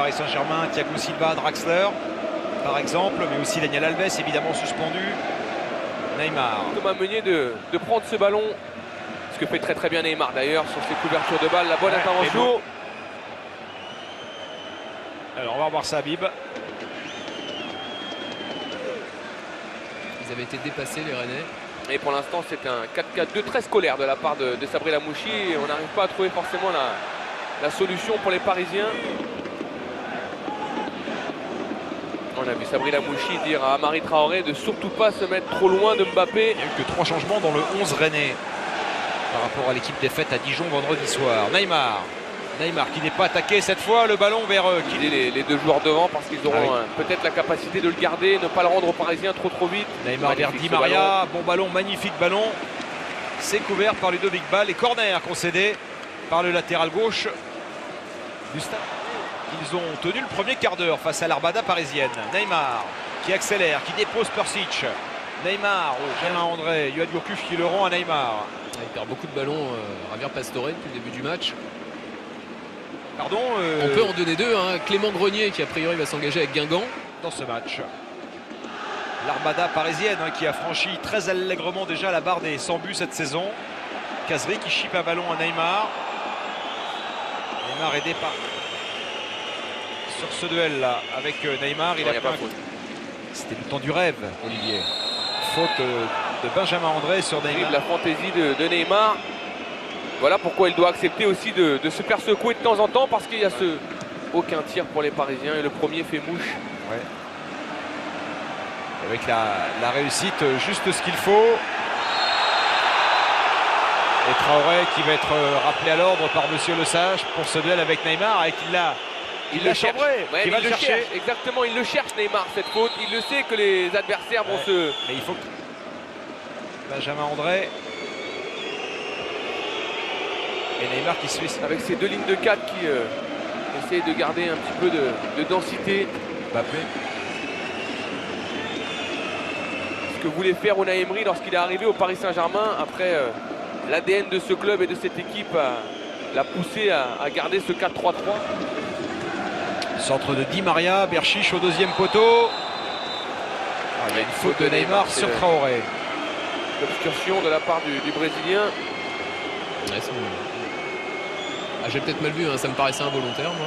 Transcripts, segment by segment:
Paris Saint-Germain, Thiago Silva, Draxler, par exemple, mais aussi Daniel Alves, évidemment suspendu. Neymar. Thomas Meunier de prendre ce ballon, ce que fait très bien Neymar d'ailleurs sur ses couvertures de balles, la bonne intervention. Bon. Alors on va revoir ça, Habib. Ils avaient été dépassés, les Rennais. Et pour l'instant, c'est un 4-4-2 très scolaire de la part de Sabri Lamouchi. Et on n'arrive pas à trouver forcément la solution pour les Parisiens. On a vu Sabri Lamouchi dire à Amari Traoré de surtout pas se mettre trop loin de Mbappé. Il n'y a eu que 3 changements dans le 11 rennais par rapport à l'équipe défaite à Dijon vendredi soir. Neymar qui n'est pas attaqué cette fois, le ballon vers les deux joueurs devant parce qu'ils auront peut-être la capacité de le garder, ne pas le rendre aux Parisiens trop vite. Neymar vers Di Maria, bon ballon, magnifique ballon. C'est couvert par Ludovic Ball. Les corners concédés par le latéral gauche du stade. Ils ont tenu le premier quart d'heure face à l'Armada parisienne. Neymar qui accélère, qui dépose Persic. Neymar, Germain André, Yoann Gourcuff qui le rend à Neymar. Il perd beaucoup de ballons, Javier Pastore, depuis le début du match. Pardon, on peut en donner deux, hein. Clément Grenier qui a priori va s'engager avec Guingamp dans ce match. L'Armada parisienne qui a franchi très allègrement déjà la barre des 100 buts cette saison. Kazri qui chipe un ballon à Neymar. Neymar aidé par... Sur ce duel là avec Neymar, il a pas faute. C'était le temps du rêve, Olivier. Faute de Benjamin André sur Neymar. La fantaisie de Neymar. Voilà pourquoi il doit accepter aussi de se faire secouer de temps en temps parce qu'il y a aucun tir pour les Parisiens et le premier fait mouche. Ouais. Avec la réussite, juste ce qu'il faut. Et Traoré qui va être rappelé à l'ordre par Monsieur Lesage pour ce duel avec Neymar et il le cherche. Ouais, il va le chercher. Exactement, il le cherche Neymar cette faute. Il le sait que les adversaires vont se... Mais il faut que Benjamin André... Et Neymar qui se fait... Avec ces deux lignes de 4 qui essayent de garder un petit peu de densité. Mbappé. Ce que voulait faire Unai Emery lorsqu'il est arrivé au Paris Saint-Germain. Après, l'ADN de ce club et de cette équipe l'a poussé à garder ce 4-3-3. Centre de Di Maria, Berchiche au deuxième poteau. Il y a une faute de Neymar sur Traoré. L'obscursion de la part du Brésilien. Ouais, j'ai peut-être mal vu, hein, ça me paraissait involontaire moi.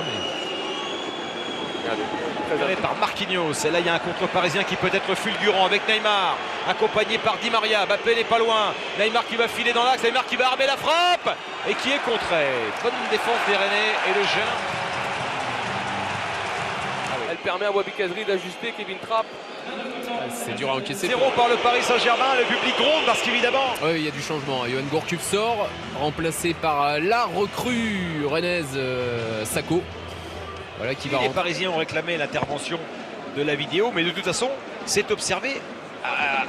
Regardez. Par Marquinhos, et là il y a un contre parisien qui peut être fulgurant avec Neymar, accompagné par Di Maria. Mbappé n'est pas loin. Neymar qui va filer dans l'axe, Neymar qui va armer la frappe et qui est contré. Bonne défense des Rennais et le jeune. Elle permet à Wabi Kazri d'ajuster Kevin Trapp. C'est dur à encaisser. 0 par le Paris Saint-Germain, le public gronde parce qu'évidemment... Oui, il y a du changement. Yoann Gourcuff sort, remplacé par la recrue rennaise Sako. Voilà qui va Les Parisiens ont réclamé l'intervention de la vidéo, mais de toute façon, c'est observé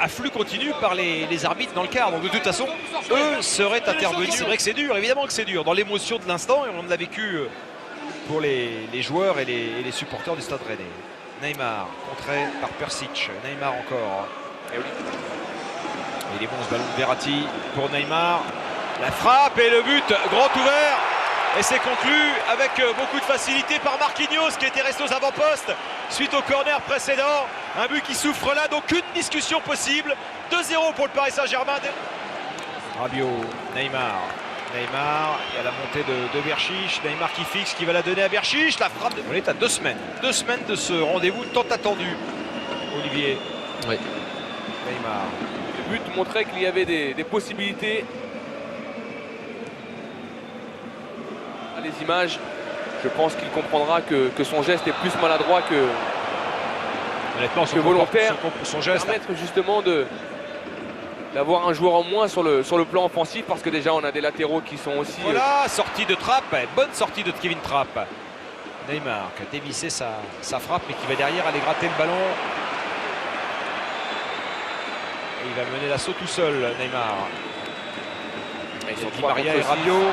à flux continu par les arbitres dans le quart. Donc de toute façon, eux seraient intervenus. C'est vrai que c'est dur, évidemment que c'est dur. Dans l'émotion de l'instant, et on l'a vécu pour les joueurs et les supporters du Stade Rennais. Neymar, contré par Persic. Neymar encore. Et oui. Il est bon ce ballon de Verratti pour Neymar. La frappe et le but grand ouvert. Et c'est conclu avec beaucoup de facilité par Marquinhos qui était resté aux avant-postes suite au corner précédent. Un but qui souffre là, donc une discussion possible. 2-0 pour le Paris Saint-Germain. Rabiot, Neymar. Neymar, il y a la montée de Berchiche. Neymar qui fixe, qui va la donner à Berchiche. La frappe. On est à 2 semaines. 2 semaines de ce rendez-vous tant attendu. Olivier. Oui. Neymar. Le but montrait qu'il y avait des possibilités. Les images, je pense qu'il comprendra que son geste est plus maladroit que volontaire. Son geste permettre justement d'avoir un joueur en moins sur le plan offensif parce que déjà on a des latéraux qui sont aussi... Voilà, sortie de Trapp, bonne sortie de Kevin Trapp. Neymar qui a dévissé sa frappe mais qui va derrière aller gratter le ballon. Et il va mener l'assaut tout seul, Neymar. Et Di Maria et Rabiot.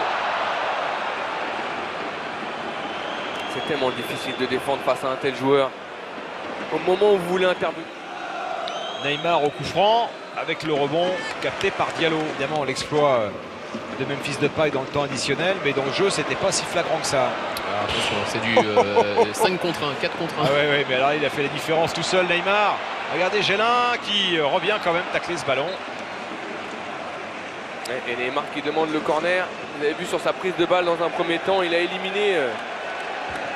C'est tellement difficile de défendre face à un tel joueur. Au moment où vous voulez intervenir. Neymar au coup franc avec le rebond capté par Diallo. Évidemment l'exploit de Memphis Depay dans le temps additionnel, mais dans le jeu c'était pas si flagrant que ça. Alors, attention, c'est du 5 contre 1, 4 contre 1. Ah ouais, mais alors il a fait la différence tout seul, Neymar. Regardez Gélin qui revient quand même tacler ce ballon. Et Neymar qui demande le corner. Vous avez vu sur sa prise de balle dans un premier temps, il a éliminé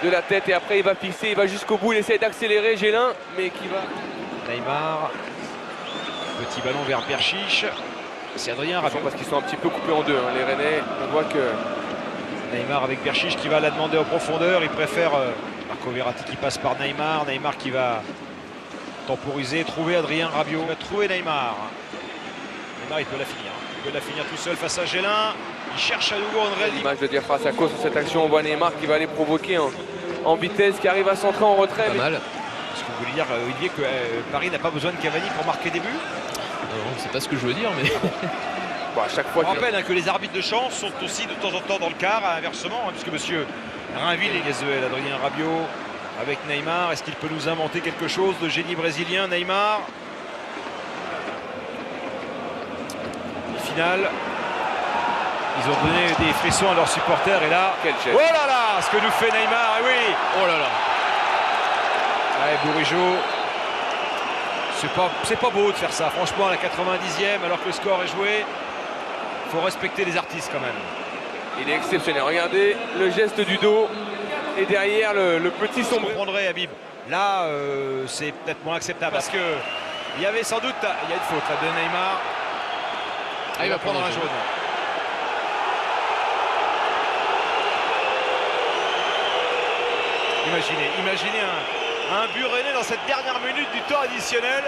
de la tête et après il va fixer, il va jusqu'au bout, il essaie d'accélérer Gélin, mais qui va... Neymar, petit ballon vers Berchiche. C'est Adrien Rabiot. Parce qu'ils sont un petit peu coupés en deux, hein, les Rennais. On voit que... Neymar avec Berchiche qui va la demander en profondeur. Il préfère Marco Verratti qui passe par Neymar. Neymar qui va temporiser, trouver Adrien Rabiot. Il va trouver Neymar. Neymar, il peut la finir. Il peut la finir tout seul face à Gélin. Il cherche à nouveau André. L'image de Diafra Sakho sur cette action. On voit Neymar qui va aller provoquer en vitesse, qui arrive à centrer en retrait. Pas mal. Est-ce que vous voulez dire, Olivier, que Paris n'a pas besoin de Cavani pour marquer des buts? Non, c'est pas ce que je veux dire, mais Bon, à chaque fois Je rappelle que les arbitres de chance sont aussi de temps en temps dans le quart, inversement, puisque monsieur Rainville et Gazuel, Adrien Rabiot avec Neymar. Est-ce qu'il peut nous inventer quelque chose de génie brésilien, Neymar? Finale. Ils ont donné des frissons à leurs supporters et là, quel geste. oh là là, ce que nous fait Neymar, et oui. oh là là. Ouais, Bourigeaud. C'est pas beau de faire ça, franchement, à la 90e, alors que le score est joué. Il faut respecter les artistes quand même. Il est exceptionnel. Regardez le geste du dos et derrière le petit Je sombre. comprendrais, Habib. Là, c'est peut-être moins acceptable parce que il y avait sans doute, il y a une faute là, de Neymar. Ah, il va prendre un jaune. Imaginez un but rennais dans cette dernière minute du temps additionnel.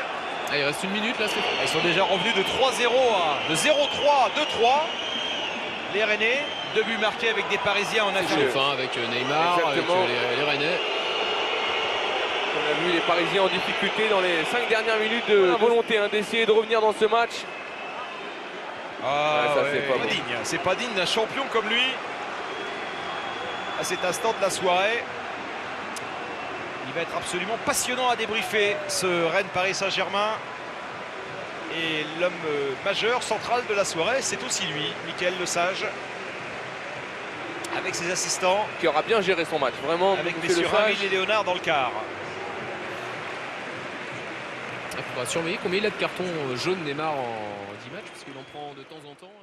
Ah, il reste une minute là, c'est fait. Ils sont déjà revenus de 3-0 de 0-3 à 2-3. Les Rennais, 2 buts marqués avec des Parisiens en affaire. Fin avec Neymar, Exactement. avec les Rennais. On a vu les Parisiens en difficulté dans les 5 dernières minutes de volonté d'essayer de revenir dans ce match. Ah, ça, ouais, c'est pas bon. digne. C'est pas digne d'un champion comme lui. À cet instant de la soirée. Il va être absolument passionnant à débriefer, ce Rennes Paris Saint-Germain. Et l'homme majeur, central de la soirée, c'est aussi lui, Mickaël Lesage. Avec ses assistants. Qui aura bien géré son match, vraiment. Avec Monsieur messieurs Lesage. Rainville et Léonard dans le quart. Il faudra surveiller combien il a de cartons jaunes Neymar en 10 matchs, parce qu'il en prend de temps en temps.